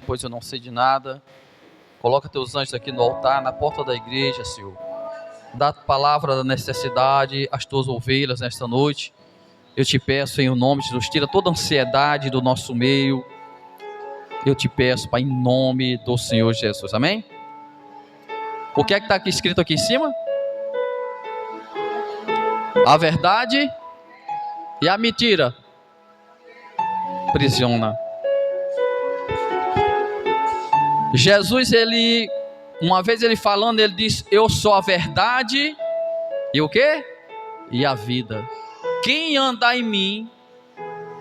Pois eu não sei de nada. Coloca teus anjos aqui no altar, na porta da igreja, Senhor. Dá a palavra da necessidade às tuas ovelhas nesta noite. Eu te peço em nome de Jesus, tira toda a ansiedade do nosso meio. Eu te peço, Pai, em nome do Senhor Jesus. Amém? O que é que está aqui escrito aqui em cima? A verdade e a mentira aprisiona. Jesus, uma vez ele falando, ele disse: eu sou a verdade e o quê? E a vida. Quem andar em mim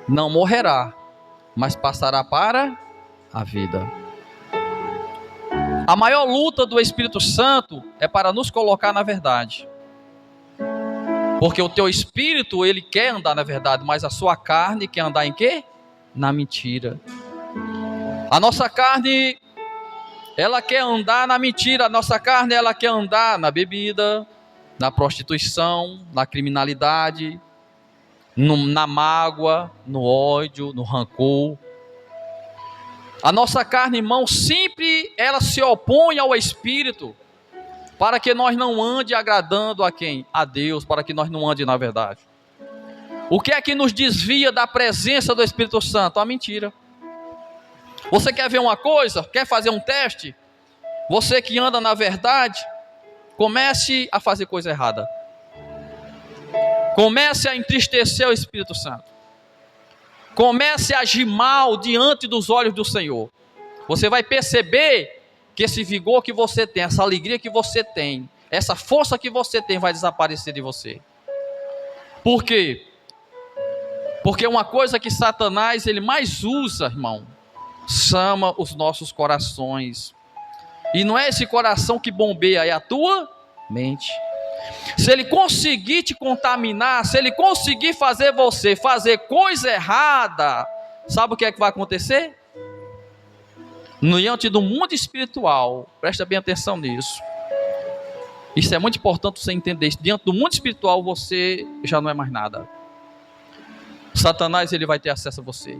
não morrerá, mas passará para a vida. A maior luta do Espírito Santo é para nos colocar na verdade. Porque o teu espírito, ele quer andar na verdade, mas a sua carne quer andar em quê? Na mentira. A nossa carne, ela quer andar na mentira. A nossa carne, ela quer andar na bebida, na prostituição, na criminalidade, na mágoa, no ódio, no rancor. A nossa carne, irmão, sempre ela se opõe ao Espírito, para que nós não ande agradando a quem? A Deus, para que nós não ande na verdade. O que é que nos desvia da presença do Espírito Santo? A mentira. Você quer ver uma coisa? Quer fazer um teste? Você que anda na verdade, comece a fazer coisa errada. Comece a entristecer o Espírito Santo. Comece a agir mal diante dos olhos do Senhor. Você vai perceber que esse vigor que você tem, essa alegria que você tem, essa força que você tem vai desaparecer de você. Por quê? Porque uma coisa que Satanás ele mais usa, irmão, chama os nossos corações. E não é esse coração que bombeia, é a tua mente. Se ele conseguir te contaminar, se ele conseguir fazer você fazer coisa errada, sabe o que é que vai acontecer? Diante do mundo espiritual, presta bem atenção nisso. Isso é muito importante você entender isso. Diante do mundo espiritual, você já não é mais nada. Satanás ele vai ter acesso a você.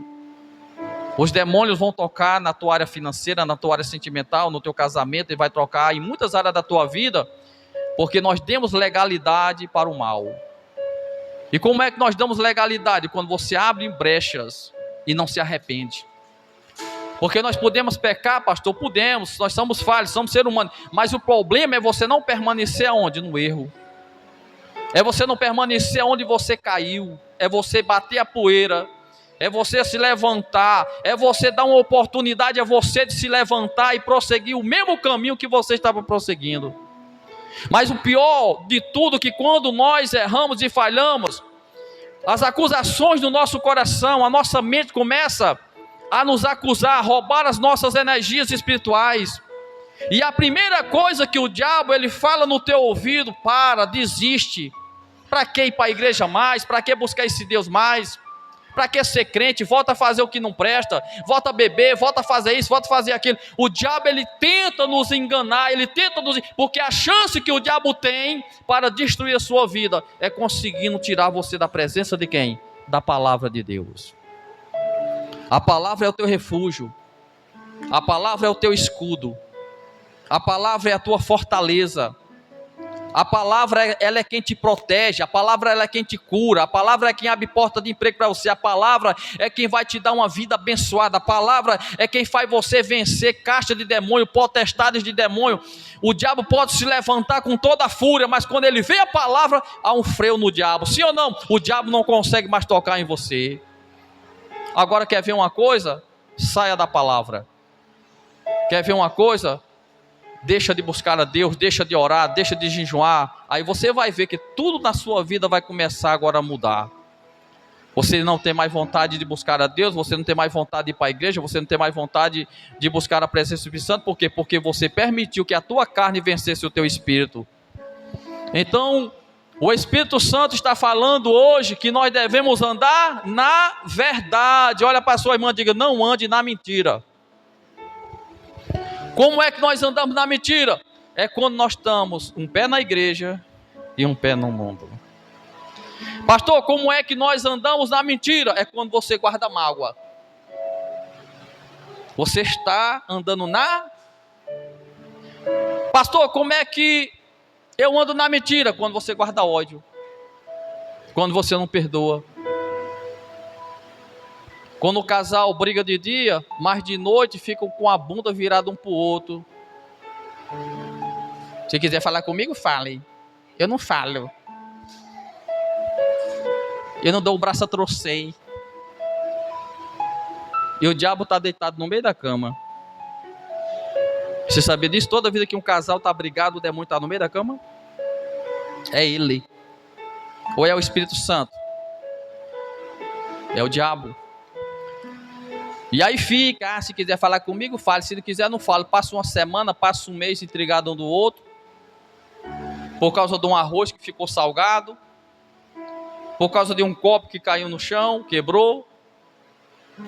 Os demônios vão tocar na tua área financeira, na tua área sentimental, no teu casamento, e vai tocar em muitas áreas da tua vida, porque nós demos legalidade para o mal. E como é que nós damos legalidade? Quando você abre brechas e não se arrepende. Porque nós podemos pecar, pastor, podemos, nós somos falhos, somos seres humanos, mas o problema é você não permanecer aonde? No erro. É você não permanecer onde você caiu, é você bater a poeira, é você se levantar, é você dar uma oportunidade a você de se levantar e prosseguir o mesmo caminho que você estava prosseguindo. Mas o pior de tudo é que quando nós erramos e falhamos, as acusações do nosso coração, a nossa mente começa a nos acusar, a roubar as nossas energias espirituais. E a primeira coisa que o diabo ele fala no teu ouvido: para, desiste. Para que ir para a igreja mais? Para que buscar esse Deus mais? Para que ser crente? Volta a fazer o que não presta, volta a beber, volta a fazer isso, volta a fazer aquilo. O diabo ele tenta nos enganar, porque a chance que o diabo tem para destruir a sua vida é conseguindo tirar você da presença de quem? Da palavra de Deus. A palavra é o teu refúgio, a palavra é o teu escudo, a palavra é a tua fortaleza. A palavra ela é quem te protege, a palavra ela é quem te cura, a palavra é quem abre porta de emprego para você, a palavra é quem vai te dar uma vida abençoada, a palavra é quem faz você vencer caixa de demônio, potestades de demônio. O diabo pode se levantar com toda a fúria, mas quando ele vê a palavra, há um freio no diabo, sim ou não? O diabo não consegue mais tocar em você. Agora quer ver uma coisa? Saia da palavra. Quer ver uma coisa? Deixa de buscar a Deus, deixa de orar, deixa de jejuar. Aí você vai ver que tudo na sua vida vai começar agora a mudar. Você não tem mais vontade de buscar a Deus, você não tem mais vontade de ir para a igreja, você não tem mais vontade de buscar a presença do Espírito Santo. Por quê? Porque você permitiu que a tua carne vencesse o teu espírito. Então, o Espírito Santo está falando hoje que nós devemos andar na verdade. Olha para a sua irmã e diga: não ande na mentira. Como é que nós andamos na mentira? É quando nós estamos um pé na igreja e um pé no mundo. Pastor, como é que nós andamos na mentira? É quando você guarda mágoa. Você está andando na... Pastor, como é que eu ando na mentira? Quando você guarda ódio, quando você não perdoa, quando o casal briga de dia, mas de noite ficam com a bunda virada um para o outro. Se quiser falar comigo, fale. Eu não falo. Eu não dou o braço a torcer. E o diabo está deitado no meio da cama. Você sabia disso? Toda vida que um casal está brigado, o demônio está no meio da cama? É ele. Ou é o Espírito Santo? É o diabo. E aí fica, se quiser falar comigo, fale. Se não quiser, não fale. Passa uma semana, passa um mês intrigado um do outro. Por causa de um arroz que ficou salgado. Por causa de um copo que caiu no chão, quebrou.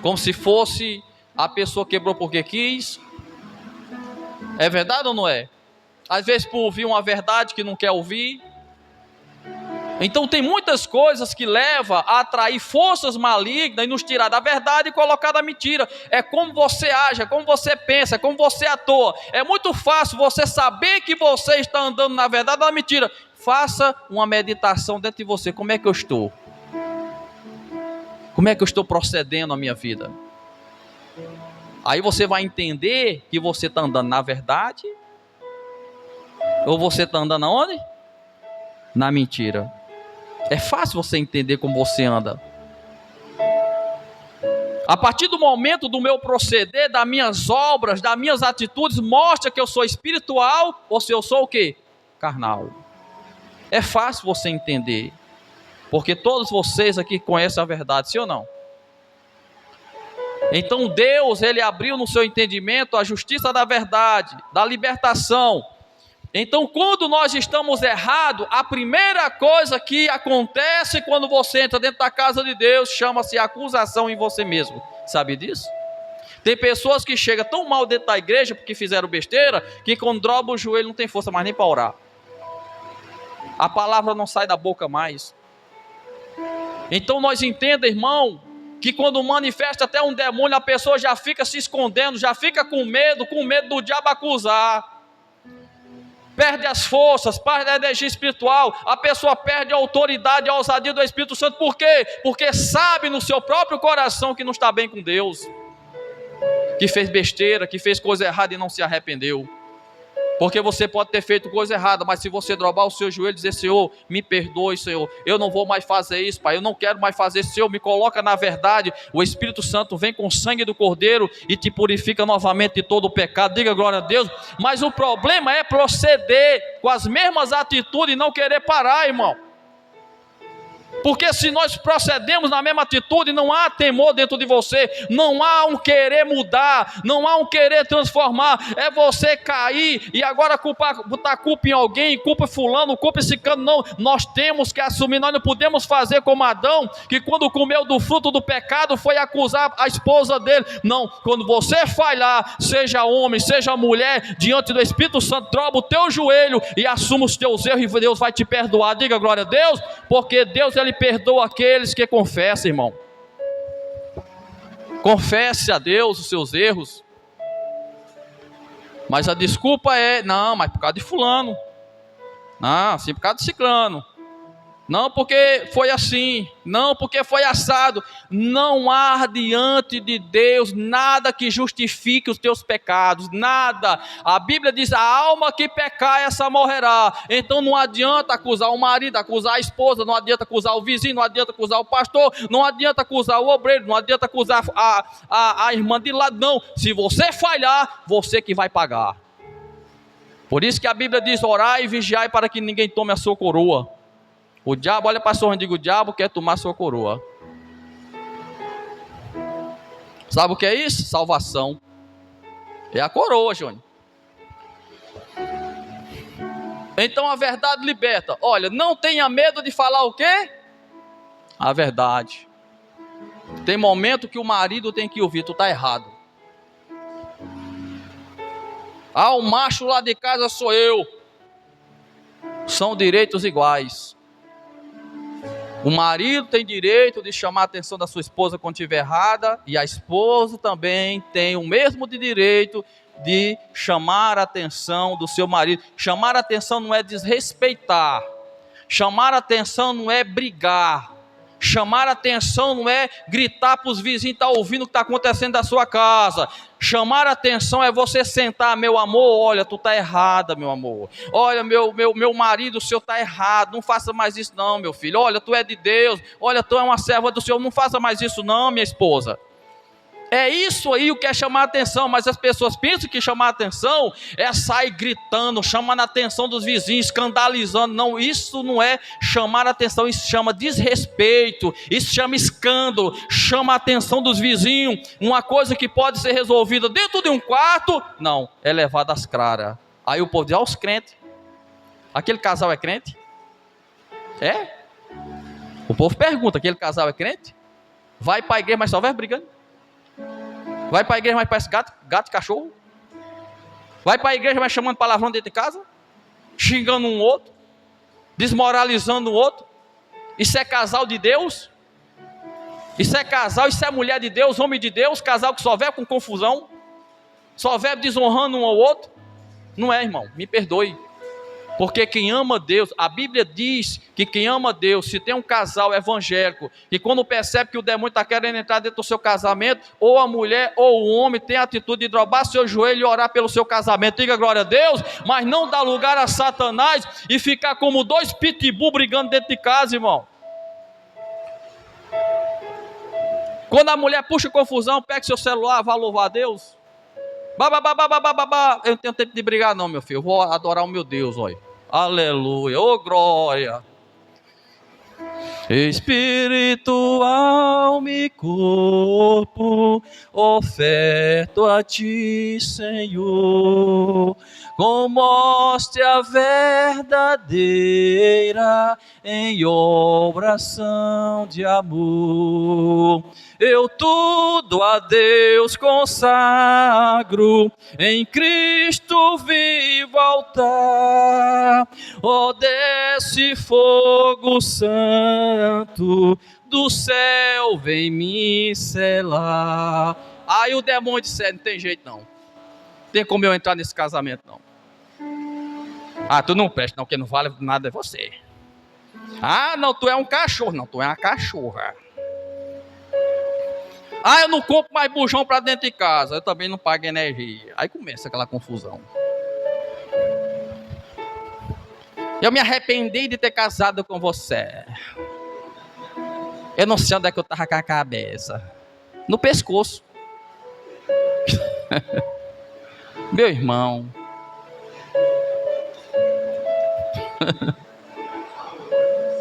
Como se fosse a pessoa quebrou porque quis. É verdade ou não é? Às vezes por ouvir uma verdade que não quer ouvir. Então tem muitas coisas que levam a atrair forças malignas e nos tirar da verdade e colocar da mentira. É como você age, é como você pensa, é como você atua. É muito fácil você saber que você está andando na verdade ou na mentira. Faça uma meditação dentro de você. Como é que eu estou? Como é que eu estou procedendo na minha vida? Aí você vai entender que você está andando na verdade ou você está andando aonde? Na mentira. É fácil você entender como você anda. A partir do momento do meu proceder, das minhas obras, das minhas atitudes, mostra que eu sou espiritual ou se eu sou o quê? Carnal. É fácil você entender. Porque todos vocês aqui conhecem a verdade, sim ou não? Então Deus, Ele abriu no seu entendimento a justiça da verdade, da libertação. Então quando nós estamos errados, a primeira coisa que acontece quando você entra dentro da casa de Deus, chama-se acusação em você mesmo. Sabe disso? Tem pessoas que chegam tão mal dentro da igreja porque fizeram besteira, que quando dobra o joelho não tem força mais nem para orar. A palavra não sai da boca mais. Então nós entendemos, irmão, que quando manifesta até um demônio, a pessoa já fica se escondendo, já fica com medo do diabo acusar. Perde as forças, perde a energia espiritual, a pessoa perde a autoridade e a ousadia do Espírito Santo. Por quê? Porque sabe no seu próprio coração que não está bem com Deus, que fez besteira, que fez coisa errada e não se arrependeu. Porque você pode ter feito coisa errada, mas se você dobrar o seu joelho e dizer: Senhor, me perdoe, Senhor, eu não vou mais fazer isso, Pai, eu não quero mais fazer isso, Senhor, me coloca na verdade. O Espírito Santo vem com o sangue do Cordeiro e te purifica novamente de todo o pecado. Diga glória a Deus. Mas o problema é proceder com as mesmas atitudes e não querer parar, irmão. Porque se nós procedemos na mesma atitude, não há temor dentro de você, não há um querer mudar, não há um querer transformar. É você cair e agora botar culpa em alguém, culpa fulano, culpa esse cano. Não, nós temos que assumir. Nós não podemos fazer como Adão, que quando comeu do fruto do pecado foi acusar a esposa dele. Não, quando você falhar, seja homem, seja mulher, diante do Espírito Santo, dobra o teu joelho e assuma os teus erros e Deus vai te perdoar. Diga glória a Deus, porque Deus, Ele perdoa aqueles que confessam, irmão. Confesse a Deus os seus erros. Mas a desculpa é: não, mas por causa de fulano. Não, assim por causa de ciclano. Não porque foi assim, não porque foi assado. Não há diante de Deus nada que justifique os teus pecados, nada. A Bíblia diz: a alma que pecar, essa morrerá. Então não adianta acusar o marido, acusar a esposa, não adianta acusar o vizinho, não adianta acusar o pastor, não adianta acusar o obreiro, não adianta acusar a irmã de lado, não. Se você falhar, você que vai pagar. Por isso que a Bíblia diz: orai e vigiai para que ninguém tome a sua coroa. O diabo, olha para a sua e diga: o diabo quer tomar sua coroa. Sabe o que é isso? Salvação. É a coroa, Jônio. Então a verdade liberta. Olha, não tenha medo de falar o quê? A verdade. Tem momento que o marido tem que ouvir: tu está errado. Ah, o macho lá de casa sou eu. São direitos iguais. O marido tem direito de chamar a atenção da sua esposa quando estiver errada, e a esposa também tem o mesmo de direito de chamar a atenção do seu marido. Chamar a atenção não é desrespeitar, chamar a atenção não é brigar, chamar a atenção não é gritar para os vizinhos estar ouvindo o que está acontecendo da sua casa. Chamar a atenção é você sentar, meu amor, olha, tu está errada, meu amor. Olha, meu marido, o senhor está errado, não faça mais isso não, meu filho. Olha, tu é de Deus, olha, tu é uma serva do Senhor, não faça mais isso não, minha esposa. É isso aí o que é chamar a atenção, mas as pessoas pensam que chamar a atenção é sair gritando, chamando a atenção dos vizinhos, escandalizando. Não, isso não é chamar a atenção, isso chama desrespeito, isso chama escândalo, chama a atenção dos vizinhos. Uma coisa que pode ser resolvida dentro de um quarto, não, é levada às claras. Aí o povo diz, os crentes, aquele casal é crente? É? O povo pergunta, aquele casal é crente? Vai para a igreja, mas só vai brigando. Vai para a igreja, mas parece gato e cachorro. Vai para a igreja, mas chamando palavrão dentro de casa, xingando um outro, desmoralizando o outro. Isso é casal de Deus? Isso é casal, isso é mulher de Deus, homem de Deus, casal que só vive com confusão, só vive desonrando um ao outro? Não é, irmão, me perdoe. Porque quem ama Deus, a Bíblia diz que quem ama Deus, se tem um casal evangélico, que quando percebe que o demônio está querendo entrar dentro do seu casamento, ou a mulher ou o homem tem a atitude de dobrar seu joelho e orar pelo seu casamento, diga glória a Deus, mas não dá lugar a Satanás e ficar como dois pitbull brigando dentro de casa, irmão. Quando a mulher puxa confusão, pega seu celular, vai louvar a Deus. Eu não tenho tempo de brigar não, meu filho, eu vou adorar o meu Deus, olha. Aleluia, oh glória. Espírito, alma e corpo, oferto a ti, Senhor, com mostra verdadeira em oração de amor. Eu tudo a Deus consagro, em Cristo vivo altar. Ó, desce fogo santo, do céu vem me selar. Aí o demônio disse, não tem jeito não. Tem como eu entrar nesse casamento não. Ah, tu não presta não, quem não vale nada é você. Ah, não, tu é um cachorro. Não, tu é uma cachorra. Ah, eu não compro mais bujão para dentro de casa, eu também não pago energia. Aí começa aquela confusão. Eu me arrependi de ter casado com você. Eu não sei onde é que eu estava com a cabeça. No pescoço. Meu irmão.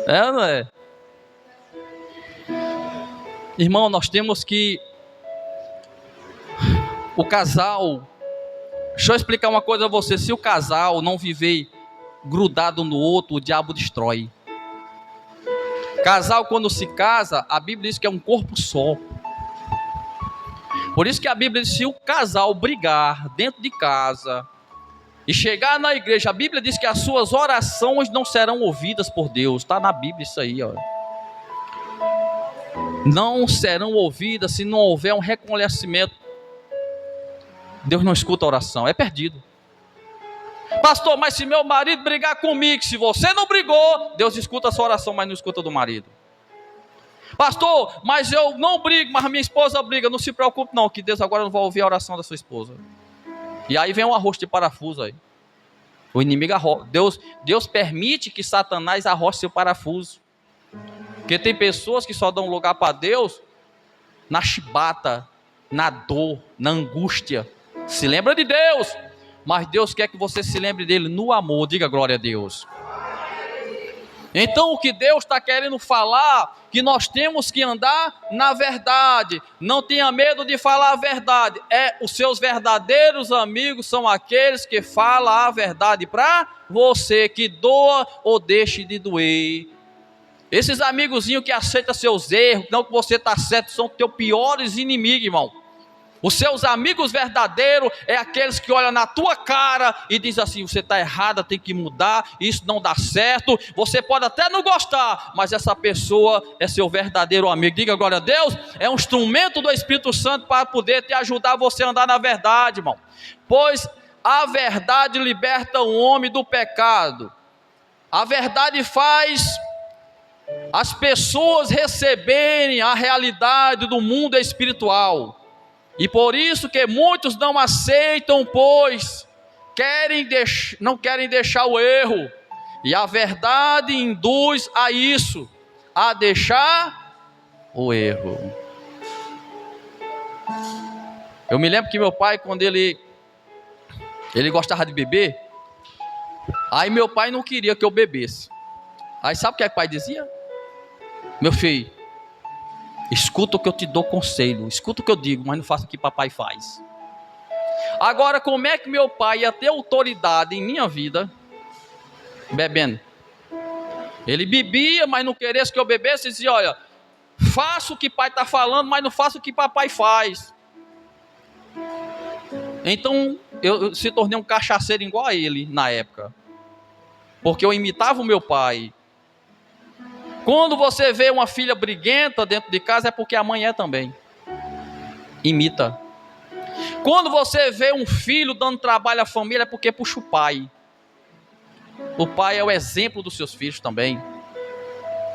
É ou não é? Irmão, nós temos que... O casal... Deixa eu explicar uma coisa a você. Se o casal não viver grudado no outro, o diabo destrói. Casal, quando se casa, a Bíblia diz que é um corpo só. Por isso que a Bíblia diz, se o casal brigar dentro de casa e chegar na igreja, a Bíblia diz que as suas orações não serão ouvidas por Deus. Está na Bíblia isso aí, ó. Não serão ouvidas se não houver um reconhecimento. Deus não escuta a oração, é perdido. Pastor, mas se meu marido brigar comigo, se você não brigou, Deus escuta a sua oração, mas não escuta do marido. Pastor, mas eu não brigo, mas a minha esposa briga. Não se preocupe não, que Deus agora não vai ouvir a oração da sua esposa. E aí vem um arroz de parafuso aí. O inimigo arrocha. Deus permite que Satanás arroche seu parafuso. Porque tem pessoas que só dão lugar para Deus na chibata, na dor, na angústia. Se lembra de Deus, mas Deus quer que você se lembre dele no amor. Diga glória a Deus. Então o que Deus está querendo falar, que nós temos que andar na verdade. Não tenha medo de falar a verdade. Os seus verdadeiros amigos são aqueles que falam a verdade para você, que doa ou deixe de doer. Esses amigozinhos que aceitam seus erros, não que você está certo, são teus piores inimigos, irmão. Os seus amigos verdadeiros é aqueles que olham na tua cara e dizem assim: você está errada, tem que mudar, isso não dá certo. Você pode até não gostar, mas essa pessoa é seu verdadeiro amigo. Diga glória a Deus. É um instrumento do Espírito Santo para poder te ajudar você a andar na verdade, irmão. Pois a verdade liberta o homem do pecado. A verdade faz as pessoas receberem a realidade do mundo espiritual. E por isso que muitos não aceitam, pois não querem deixar o erro. E a verdade induz a isso, a deixar o erro. Eu me lembro que meu pai, quando ele gostava de beber, aí meu pai não queria que eu bebesse. Aí sabe o que o pai dizia? Meu filho, escuta o que eu te dou conselho, escuta o que eu digo, mas não faça o que papai faz. Agora, como é que meu pai ia ter autoridade em minha vida bebendo? Ele bebia, mas não queria que eu bebesse, e dizia: olha, faça o que pai está falando, mas não faça o que papai faz. Então eu se tornei um cachaceiro igual a ele na época, porque eu imitava o meu pai. Quando você vê uma filha briguenta dentro de casa, é porque a mãe é também. Imita. Quando você vê um filho dando trabalho à família, é porque puxa o pai. O pai é o exemplo dos seus filhos também.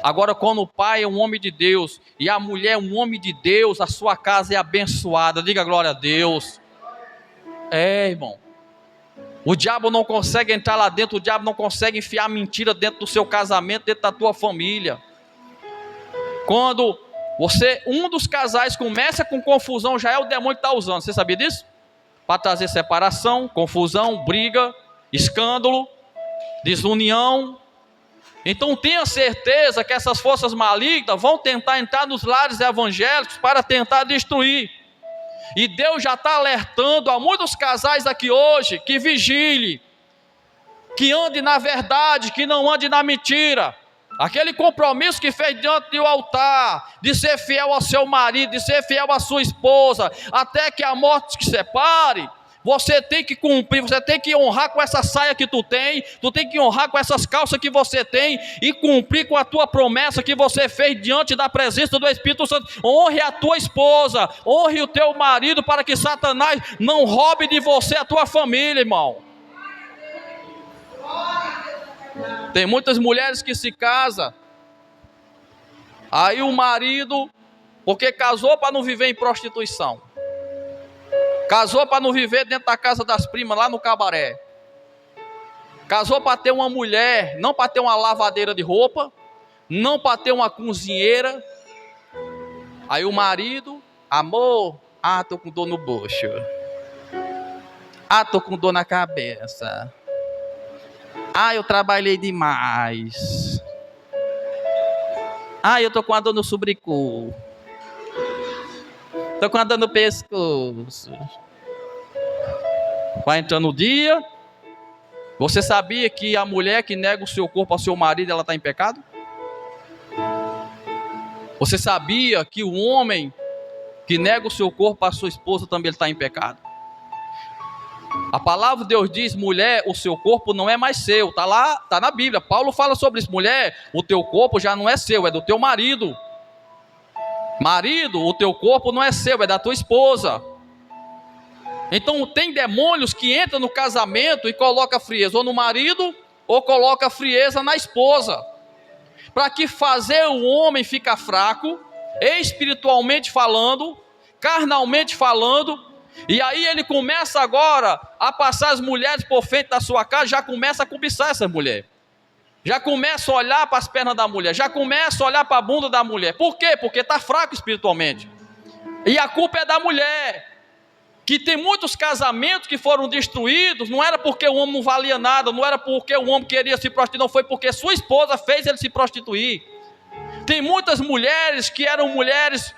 Agora, quando o pai é um homem de Deus e a mulher é um homem de Deus, a sua casa é abençoada. Diga glória a Deus. Irmão. O diabo não consegue entrar lá dentro, o diabo não consegue enfiar mentira dentro do seu casamento, dentro da tua família. Quando um dos casais começa com confusão, já é o demônio que está usando. Você sabia disso? Para trazer separação, confusão, briga, escândalo, desunião. Então tenha certeza que essas forças malignas vão tentar entrar nos lares evangélicos para tentar destruir. E Deus já está alertando a muitos casais aqui hoje, que vigile, que ande na verdade, que não ande na mentira. Aquele compromisso que fez diante do altar, de ser fiel ao seu marido, de ser fiel à sua esposa, até que a morte te separe, você tem que cumprir, você tem que honrar com essa saia que tu tem que honrar com essas calças que você tem, e cumprir com a tua promessa que você fez diante da presença do Espírito Santo. Honre a tua esposa, honre o teu marido, para que Satanás não roube de você a tua família, irmão. Tem muitas mulheres que se casam, aí o marido, porque casou para não viver em prostituição, casou para não viver dentro da casa das primas, lá no cabaré, casou para ter uma mulher, não para ter uma lavadeira de roupa, não para ter uma cozinheira. Aí o marido: amor, tô com dor no bucho, tô com dor na cabeça, eu trabalhei demais, eu tô com a dor no sobrecu, tô com a dor no pescoço. Vai entrando o dia. Você sabia que a mulher que nega o seu corpo ao seu marido, ela está em pecado? Você sabia que o homem que nega o seu corpo à sua esposa também está em pecado? A palavra de Deus diz: mulher, o seu corpo não é mais seu. Está lá, está na Bíblia. Paulo fala sobre isso. Mulher, o teu corpo já não é seu, é do teu marido. Marido, o teu corpo não é seu, é da tua esposa. Então tem demônios que entram no casamento e colocam frieza ou no marido, ou coloca frieza na esposa, para que fazer o homem ficar fraco, espiritualmente falando, carnalmente falando. E aí ele começa agora a passar as mulheres por frente da sua casa, já começa a cobiçar essas mulheres, já começa a olhar para as pernas da mulher, já começa a olhar para a bunda da mulher. Por quê? Porque está fraco espiritualmente. E a culpa é da mulher. Que tem muitos casamentos que foram destruídos, não era porque o homem não valia nada, não era porque o homem queria se prostituir, não, foi porque sua esposa fez ele se prostituir. Tem muitas mulheres que eram mulheres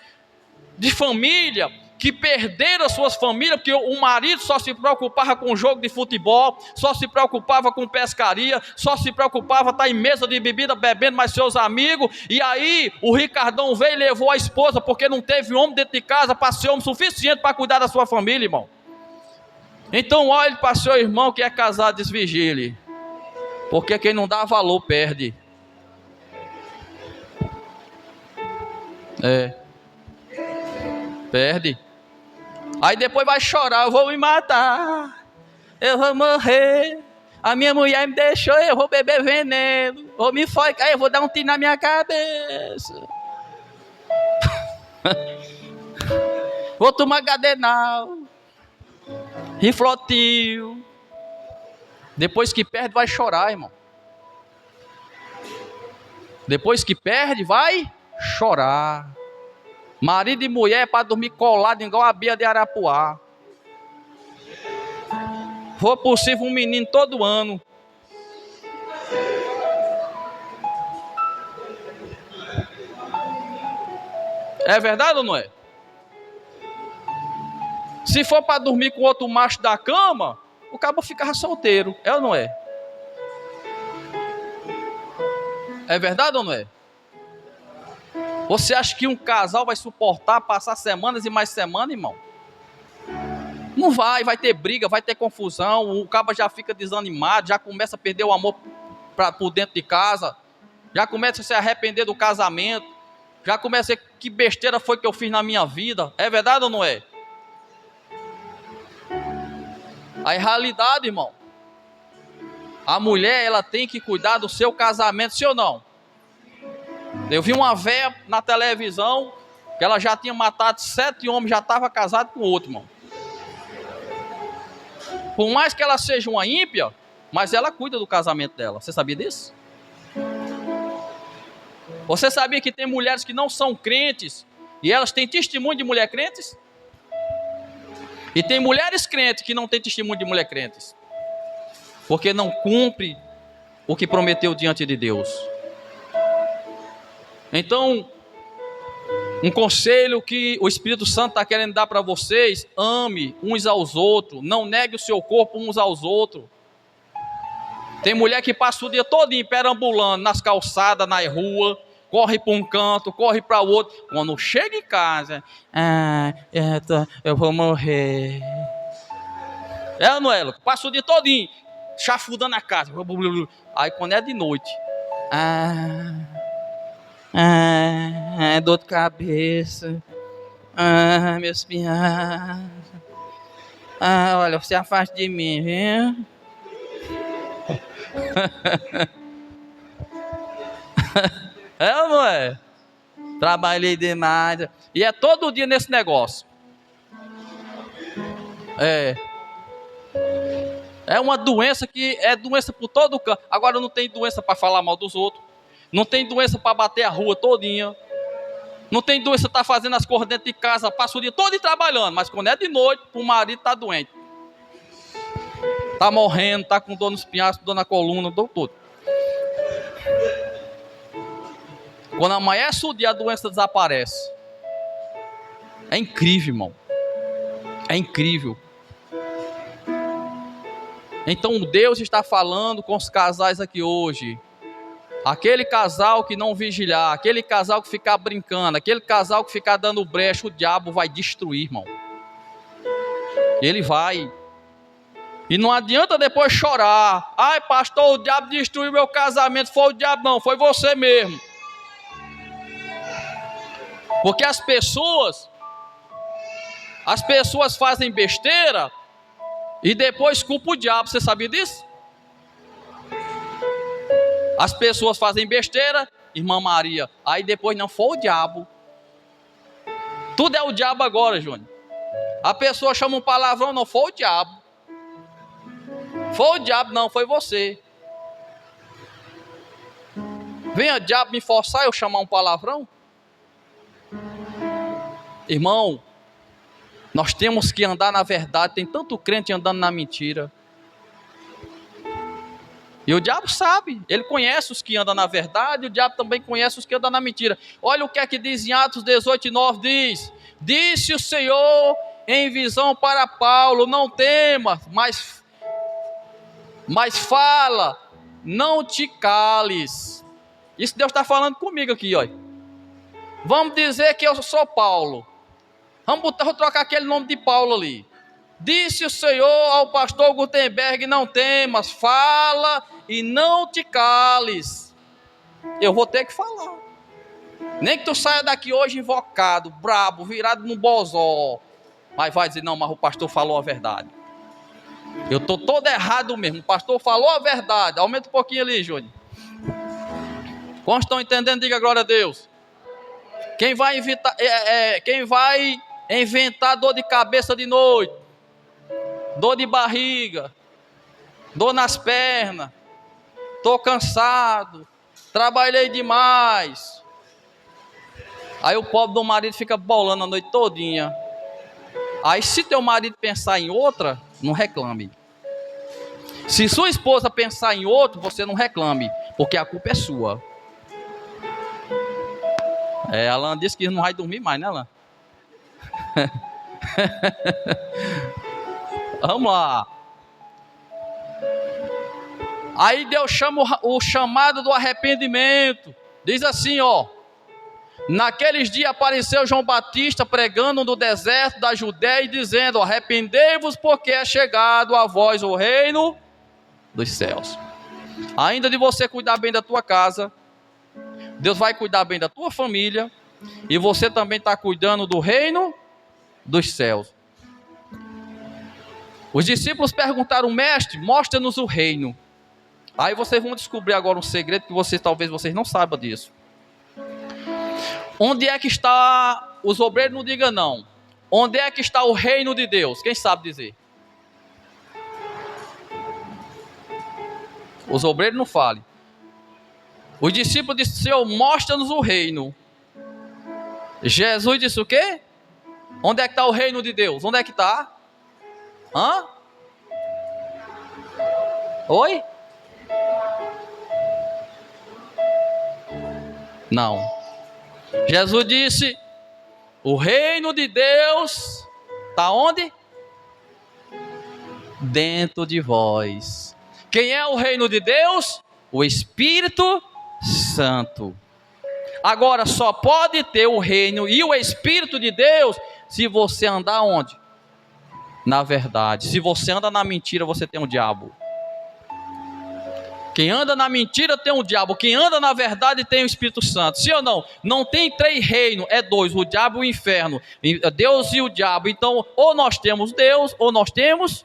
de família, que perderam as suas famílias, porque o marido só se preocupava com o jogo de futebol, só se preocupava com pescaria, só se preocupava estar em mesa de bebida, bebendo mais seus amigos, e aí o Ricardão veio e levou a esposa, porque não teve homem dentro de casa para ser homem suficiente para cuidar da sua família, irmão. Então olhe para seu irmão que é casado, desvigile, porque quem não dá valor perde. Perde. Aí depois vai chorar, eu vou me matar, eu vou morrer, a minha mulher me deixou, eu vou beber veneno, vou me enforcar, eu vou dar um tiro na minha cabeça. Vou tomar Gadenal, Riflotil. Depois que perde vai chorar, irmão. Depois que perde vai chorar. Marido e mulher para dormir colado igual a Bia de Arapuá. For possível um menino todo ano. É verdade ou não é? Se for para dormir com outro macho da cama, o cabo ficava solteiro. É ou não é? É verdade ou não é? Você acha que um casal vai suportar passar semanas e mais semanas, irmão? Não vai, vai ter briga, vai ter confusão, o cabo já fica desanimado, já começa a perder o amor por dentro de casa, já começa a se arrepender do casamento, já começa a dizer, que besteira foi que eu fiz na minha vida. É verdade ou não é? A realidade, irmão, a mulher, ela tem que cuidar do seu casamento, sim ou não? Eu vi uma véia na televisão, que ela já tinha matado 7 homens, já estava casada com outro, irmão. Por mais que ela seja uma ímpia, mas ela cuida do casamento dela. Você sabia disso? Você sabia que tem mulheres que não são crentes, e elas têm testemunho de mulher crentes? E tem mulheres crentes que não têm testemunho de mulher crentes, porque não cumpre o que prometeu diante de Deus. Então, um conselho que o Espírito Santo está querendo dar para vocês: ame uns aos outros, não negue o seu corpo uns aos outros. Tem mulher que passa o dia todinho perambulando nas calçadas, na rua, corre para um canto, corre para o outro. Quando chega em casa, eu vou morrer. É ou não é? Passa o dia todinho chafurdando a casa. Aí quando é de noite, dor de cabeça, meus pinhados, olha, você afasta de mim, viu? É ou não é? Trabalhei demais. E é todo dia nesse negócio. É uma doença que é doença por todo canto. Agora não tem doença para falar mal dos outros. Não tem doença para bater a rua todinha. Não tem doença para estar fazendo as coisas dentro de casa. Passa o dia todo trabalhando. Mas quando é de noite, o marido está doente. Está morrendo, está com dor nos pinhaços, dor na coluna, dor tudo. Quando amanhece o dia, a doença desaparece. É incrível, irmão. É incrível. Então Deus está falando com os casais aqui hoje. Aquele casal que não vigiar, aquele casal que ficar brincando, aquele casal que ficar dando brecha, o diabo vai destruir, irmão. Ele vai. E não adianta depois chorar. Ai, pastor, o diabo destruiu meu casamento. Foi o diabo não, foi você mesmo. Porque as pessoas fazem besteira e depois culpam o diabo. Você sabia disso? As pessoas fazem besteira, irmã Maria, aí depois não foi o diabo. Tudo é o diabo agora, Júnior. A pessoa chama um palavrão, não foi o diabo. Foi o diabo, não, foi você. Venha diabo me forçar eu chamar um palavrão? Irmão, nós temos que andar na verdade. Tem tanto crente andando na mentira. E o diabo sabe, ele conhece os que andam na verdade, e o diabo também conhece os que andam na mentira. Olha o que é que diz em Atos 18:9, diz: Disse o Senhor em visão para Paulo: não temas, mas fala, não te cales. Isso Deus está falando comigo aqui, ó. Vamos dizer que eu sou Paulo. Vou trocar aquele nome de Paulo ali. Disse o Senhor ao pastor Gutenberg: não temas, fala e não te cales. Eu vou ter que falar. Nem que tu saia daqui hoje invocado, brabo, virado no bozó, mas vai dizer: não, mas o pastor falou a verdade. Eu estou todo errado mesmo, o pastor falou a verdade. Aumenta um pouquinho ali, Júnior. Quantos estão entendendo? Diga glória a Deus. Quem vai inventar dor de cabeça de noite, dor de barriga, dor nas pernas, estou cansado, trabalhei demais. Aí o pobre do marido fica bolando a noite todinha. Aí se teu marido pensar em outra, não reclame. Se sua esposa pensar em outro, você não reclame, porque a culpa é sua. A Alan disse que não vai dormir mais, né, Alan? Vamos lá. Aí Deus chama o chamado do arrependimento. Diz assim, ó: naqueles dias apareceu João Batista pregando no deserto da Judéia e dizendo: arrependei-vos, porque é chegado a vós o reino dos céus. Ainda de você cuidar bem da tua casa, Deus vai cuidar bem da tua família, e você também está cuidando do reino dos céus. Os discípulos perguntaram: mestre, mostra-nos o reino. Aí vocês vão descobrir agora um segredo que talvez vocês não saibam disso. Onde é que está, os obreiros não digam não, onde é que está o reino de Deus? Quem sabe dizer? Os obreiros não falem. Os discípulos disseram: Senhor, mostra-nos o reino. Jesus disse o quê? Onde é que está o reino de Deus? Onde é que está? Hã? Oi? Não. Jesus disse: o reino de Deus está onde? Dentro de vós. Quem é o reino de Deus? O Espírito Santo. Agora, só pode ter o reino e o Espírito de Deus se você andar onde? Na verdade. Se você anda na mentira, você tem o diabo. Quem anda na mentira tem o diabo. Quem anda na verdade tem o Espírito Santo. Sim ou não? Não tem 3 reinos, é 2, o diabo e o inferno. Deus e o diabo. Então, ou nós temos Deus, ou nós temos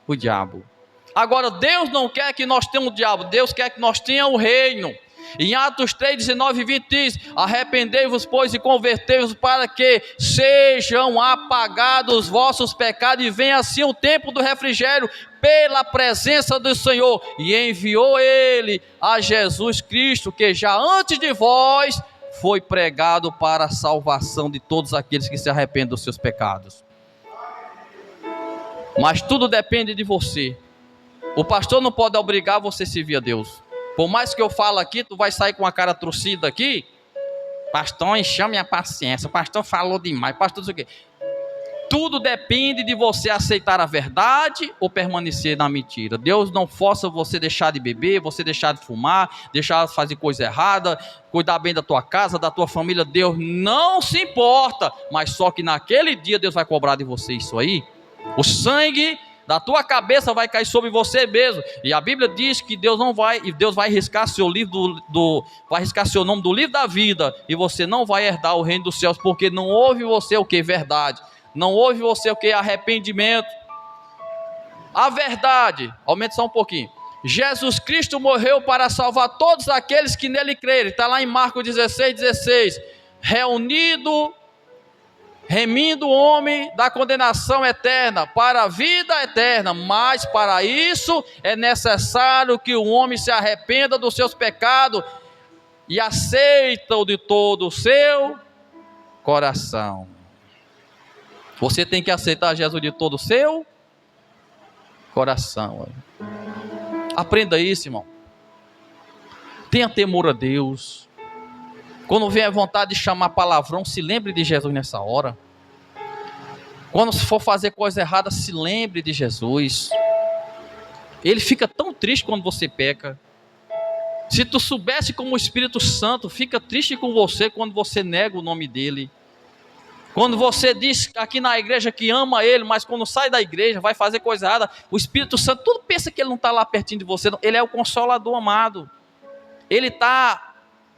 o diabo. Agora, Deus não quer que nós tenhamos o diabo. Deus quer que nós tenhamos o reino. Em Atos 3, 19 e 20 diz: arrependei-vos, pois, e convertei-vos, para que sejam apagados os vossos pecados, e venha assim o tempo do refrigério pela presença do Senhor. E enviou ele a Jesus Cristo, que já antes de vós foi pregado para a salvação de todos aqueles que se arrependem dos seus pecados. Mas tudo depende de você. O pastor não pode obrigar você a servir a Deus. Por mais que eu fale aqui, tu vai sair com a cara torcida aqui. Pastor, encheu minha paciência. O pastor falou demais. Pastor, não sei o quê. Tudo depende de você aceitar a verdade ou permanecer na mentira. Deus não força você deixar de beber, você deixar de fumar, deixar de fazer coisa errada, cuidar bem da tua casa, da tua família. Deus não se importa. Mas só que naquele dia Deus vai cobrar de você isso aí. O sangue da tua cabeça vai cair sobre você mesmo. E a Bíblia diz que Deus vai riscar seu livro vai riscar seu nome do livro da vida, e você não vai herdar o reino dos céus, porque não houve você o que? Verdade. Não houve você o que? Arrependimento. A verdade, aumenta só um pouquinho. Jesus Cristo morreu para salvar todos aqueles que nele crerem. Está lá em Marcos 16:16. Remindo o homem da condenação eterna para a vida eterna, mas para isso é necessário que o homem se arrependa dos seus pecados e aceita-o de todo o seu coração. Você tem que aceitar Jesus de todo o seu coração. Aprenda isso, irmão. Tenha temor a Deus. Quando vier a vontade de chamar palavrão, se lembre de Jesus nessa hora. Quando for fazer coisa errada, se lembre de Jesus. Ele fica tão triste quando você peca. Se tu soubesse como o Espírito Santo fica triste com você quando você nega o nome dele. Quando você diz aqui na igreja que ama ele, mas quando sai da igreja, vai fazer coisa errada, o Espírito Santo, tudo pensa que ele não está lá pertinho de você. Ele é o Consolador amado. Ele está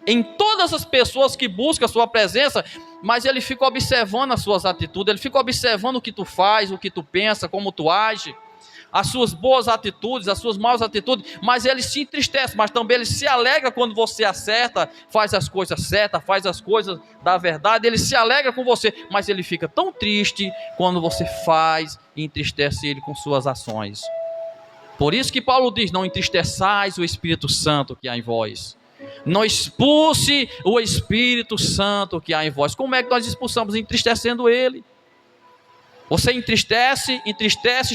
em todas as pessoas que buscam a sua presença, mas ele fica observando as suas atitudes, ele fica observando o que tu faz, o que tu pensa, como tu age, as suas boas atitudes, as suas maus atitudes, mas ele se entristece, mas também ele se alegra quando você acerta, faz as coisas certas, faz as coisas da verdade, ele se alegra com você, mas ele fica tão triste quando você faz e entristece ele com suas ações. Por isso que Paulo diz, não entristeçais o Espírito Santo que há em vós. Não expulse o Espírito Santo que há em vós. Como é que nós expulsamos? Entristecendo ele. Você entristece,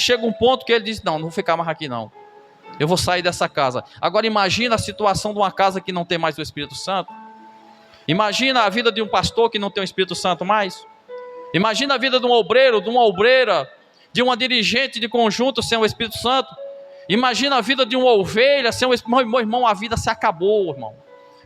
chega um ponto que ele diz, não vou ficar mais aqui não. Eu vou sair dessa casa. Agora imagina a situação de uma casa que não tem mais o Espírito Santo. Imagina a vida de um pastor que não tem o Espírito Santo mais. Imagina a vida de um obreiro, de uma obreira, de uma dirigente de conjunto sem o Espírito Santo. Imagina a vida de uma ovelha sem o Espírito Santo. Meu irmão, a vida se acabou, irmão.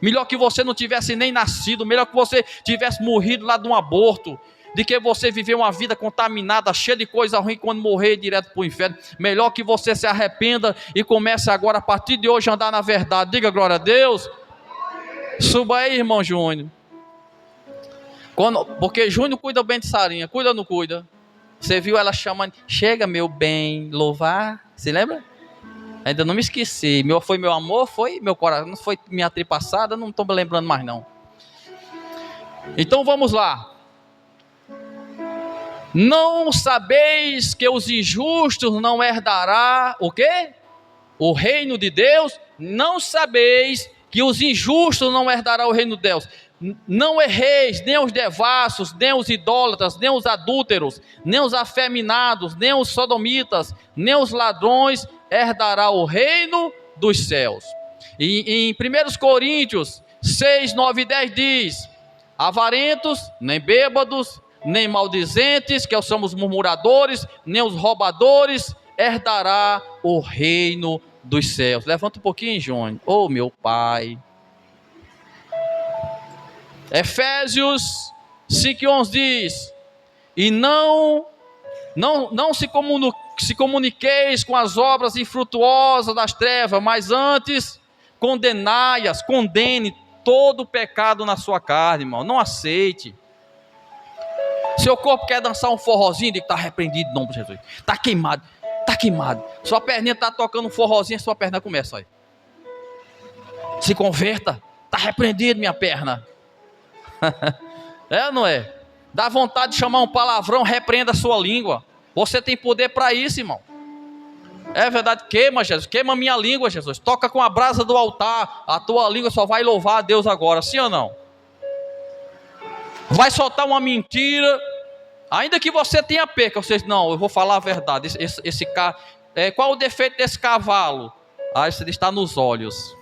Melhor que você não tivesse nem nascido, melhor que você tivesse morrido lá de um aborto, de que você viver uma vida contaminada, cheia de coisa ruim, quando morrer direto para o inferno. Melhor que você se arrependa e comece agora, a partir de hoje, a andar na verdade. Diga glória a Deus. Suba aí, irmão Júnior. Porque Júnior cuida bem de Sarinha, cuida ou não cuida? Você viu ela chamando, chega meu bem, louvar, você lembra? Ainda não me esqueci, foi meu amor, foi meu coração, não foi minha tripassada, não estou me lembrando mais não. Então vamos lá. Não sabeis que os injustos não herdará o quê? O reino de Deus? Não sabeis que os injustos não herdará o reino de Deus. Não erreis, nem os devassos, nem os idólatras, nem os adúlteros, nem os afeminados, nem os sodomitas, nem os ladrões herdará o reino dos céus. E em 1 Coríntios 6, 9 e 10 diz, avarentos, nem bêbados, nem maldizentes, que somos murmuradores, nem os roubadores, herdará o reino dos céus. Levanta um pouquinho, Jônio. Oh, meu pai. Efésios 5:11 diz, e não se comuniqueis com as obras infrutuosas das trevas, mas antes condenai-as, condene todo o pecado na sua carne, irmão. Não aceite. Seu corpo quer dançar um forrozinho, diga, está repreendido em nome de Jesus. Está queimado, está queimado. Sua perninha está tocando um forrozinho, sua perna começa aí. Se converta, está repreendido minha perna. É ou não é? Dá vontade de chamar um palavrão, repreenda a sua língua. Você tem poder para isso, irmão. É verdade, queima Jesus, queima a minha língua Jesus. Toca com a brasa do altar, a tua língua só vai louvar a Deus agora, sim ou não? Vai soltar uma mentira, ainda que você tenha perca, você diz, não, eu vou falar a verdade. Qual o defeito desse cavalo? Aí você diz, está nos olhos.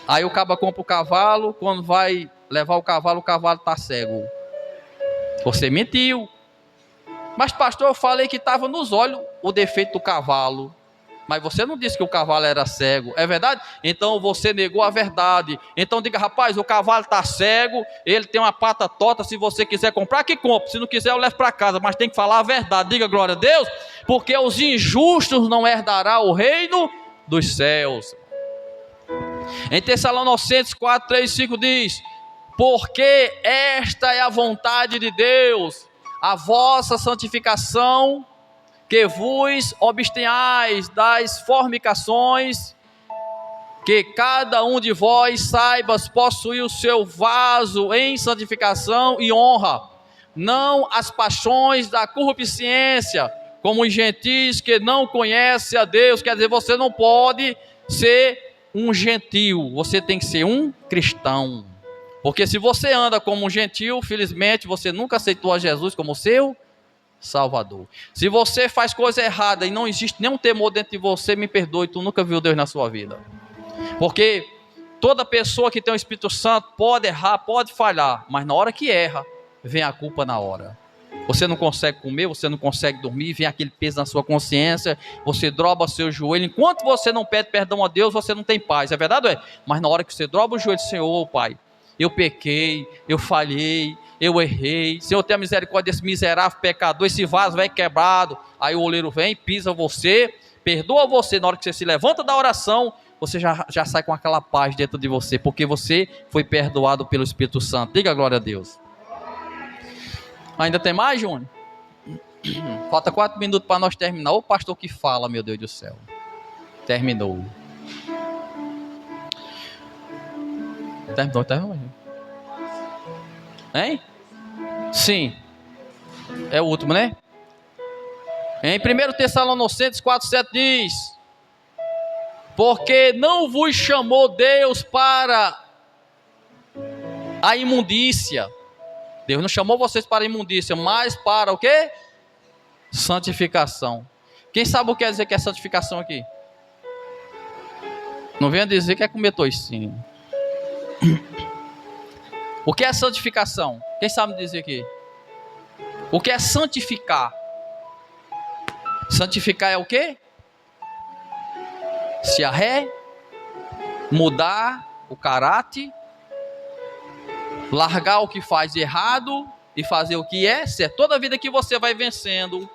Aí o caba compra o cavalo, quando vai levar o cavalo está cego. Você mentiu. Mas pastor, eu falei que estava nos olhos o defeito do cavalo. Mas você não disse que o cavalo era cego, é verdade? Então você negou a verdade. Então diga, rapaz, o cavalo está cego, ele tem uma pata torta, se você quiser comprar, que compre. Se não quiser, eu levo para casa, mas tem que falar a verdade. Diga glória a Deus, porque os injustos não herdarão o reino dos céus. Em Tessalonicenses 4, 3, 5 diz, porque esta é a vontade de Deus, a vossa santificação, que vos abstenhais das fornicações, que cada um de vós saiba possuir o seu vaso em santificação e honra, não as paixões da concupiscência, como os gentis que não conhecem a Deus. Quer dizer, você não pode ser um gentil, você tem que ser um cristão. Porque se você anda como um gentil, felizmente você nunca aceitou a Jesus como seu Salvador. Se você faz coisa errada e não existe nenhum temor dentro de você, me perdoe, tu nunca viu Deus na sua vida. Porque toda pessoa que tem o Espírito Santo pode errar, pode falhar, mas na hora que erra, vem a culpa na hora. Você não consegue comer, você não consegue dormir, vem aquele peso na sua consciência, você dobra seu joelho. Enquanto você não pede perdão a Deus, você não tem paz. É verdade ou é? Mas na hora que você dobra o joelho, Senhor, Pai, eu pequei, eu falhei, eu errei. Senhor, tenha misericórdia desse miserável pecador, esse vaso vai quebrado. Aí o oleiro vem, pisa você, perdoa você. Na hora que você se levanta da oração, você já sai com aquela paz dentro de você, porque você foi perdoado pelo Espírito Santo. Diga glória a Deus. Ainda tem mais, Júnior? Falta 4 minutos para nós terminar. O pastor que fala, meu Deus do céu. Terminou. Terminou. Hein? Sim. É o último, né? Em 1 Tessalonicenses 4,7 diz: porque não vos chamou Deus para a imundícia. Deus não chamou vocês para a imundícia, mas para o quê? Santificação. Quem sabe o que quer dizer que é santificação aqui? Não venha dizer que é comer toicinho. O que é santificação? Quem sabe me dizer aqui? O que é santificar? Santificar é o quê? Se arré, mudar o caráter, largar o que faz de errado e fazer o que é certo. Toda vida que você vai vencendo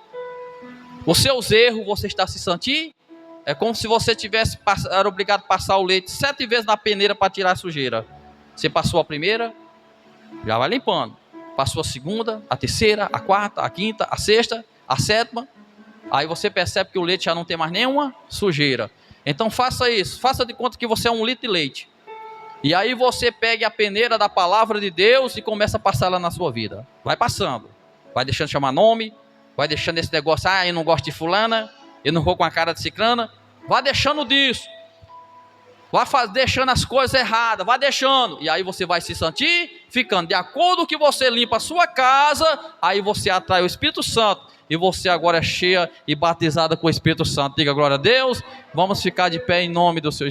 os seus erros, você está se santificando. É como se você era obrigado a passar o leite 7 vezes na peneira para tirar a sujeira. Você passou a primeira, já vai limpando. Passou a segunda, a terceira, a quarta, a quinta, a sexta, a sétima. Aí você percebe que o leite já não tem mais nenhuma sujeira. Então faça isso, faça de conta que você é 1 litro de leite. E aí você pega a peneira da palavra de Deus e começa a passar lá na sua vida. Vai passando, vai deixando de chamar nome, vai deixando esse negócio, eu não gosto de fulana, eu não vou com a cara de ciclana. Vai deixando disso, vai deixando as coisas erradas, vai deixando. E aí você vai se santificando. De acordo com que você limpa a sua casa, aí você atrai o Espírito Santo. E você agora é cheia e batizada com o Espírito Santo. Diga glória a Deus. Vamos ficar de pé em nome do Senhor.